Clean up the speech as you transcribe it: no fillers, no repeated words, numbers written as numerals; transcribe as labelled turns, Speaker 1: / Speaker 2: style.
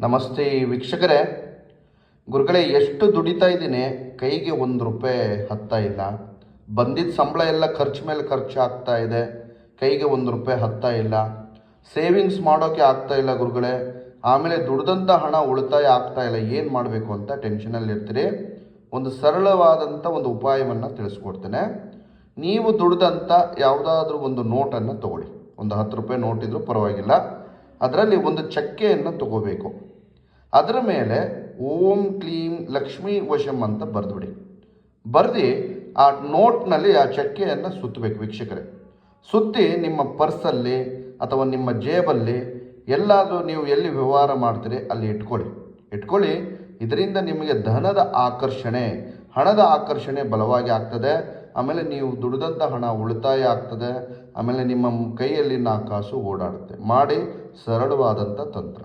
Speaker 1: ನಮಸ್ತೆ ವೀಕ್ಷಕರೇ. ಗುರುಗಳೇ, ಎಷ್ಟು ದುಡಿತಾ ಇದ್ದೀನಿ, ಕೈಗೆ ₹1 ಹತ್ತಾ ಇಲ್ಲ. ಬಂದಿದ್ದ ಸಂಬಳ ಎಲ್ಲ ಖರ್ಚು ಮೇಲೆ ಖರ್ಚು ಆಗ್ತಾ ಇದೆ, ಕೈಗೆ ₹1 ಹತ್ತಾ ಇಲ್ಲ. ಸೇವಿಂಗ್ಸ್ ಮಾಡೋಕ್ಕೆ ಆಗ್ತಾ ಇಲ್ಲ ಗುರುಗಳೇ. ಆಮೇಲೆ ದುಡ್ದಂಥ ಹಣ ಉಳಿತಾಯ ಆಗ್ತಾ ಇಲ್ಲ, ಏನು ಮಾಡಬೇಕು ಅಂತ ಟೆನ್ಷನಲ್ಲಿ ಇರ್ತೀರಿ. ಒಂದು ಸರಳವಾದಂಥ ಒಂದು ಉಪಾಯವನ್ನು ತಿಳಿಸ್ಕೊಡ್ತೇನೆ. ನೀವು ದುಡ್ದಂಥ ಯಾವುದಾದ್ರೂ ಒಂದು ನೋಟನ್ನು ತಗೊಳ್ಳಿ. ಒಂದು ₹10 ನೋಟ್ ಇದ್ರೂ ಪರವಾಗಿಲ್ಲ. ಅದರಲ್ಲಿ ಒಂದು ಚಕ್ಕೆಯನ್ನು ತಗೋಬೇಕು. ಅದರ ಮೇಲೆ ಓಂ ಕ್ಲೀಂ ಲಕ್ಷ್ಮೀ ವಶಂ ಅಂತ ಬರೆದುಬಿಡಿ. ಬರೆದು ಆ ನೋಟ್ನಲ್ಲಿ ಆ ಚಕ್ಕೆಯನ್ನು ಸುತ್ತಬೇಕು ವೀಕ್ಷಕರೇ. ಸುತ್ತಿ ನಿಮ್ಮ ಪರ್ಸಲ್ಲಿ ಅಥವಾ ನಿಮ್ಮ ಜೇಬಲ್ಲಿ ಎಲ್ಲಾದರೂ ನೀವು ಎಲ್ಲಿ ವ್ಯವಹಾರ ಮಾಡ್ತೀರಿ ಅಲ್ಲಿ ಇಟ್ಕೊಳ್ಳಿ. ಇದರಿಂದ ನಿಮಗೆ ಧನದ ಆಕರ್ಷಣೆ, ಹಣದ ಆಕರ್ಷಣೆ ಬಲವಾಗಿ ಆಗ್ತದೆ. ಆಮೇಲೆ ನೀವು ದುಡಿದಂಥ ಹಣ ಉಳಿತಾಯ ಆಗ್ತದೆ. ಆಮೇಲೆ ನಿಮ್ಮ ಕೈಯಲ್ಲಿ 4 ಕಾಸು ಓಡಾಡುತ್ತೆ. ಮಾಡಿ, ಸರಳವಾದಂಥ ತಂತ್ರ.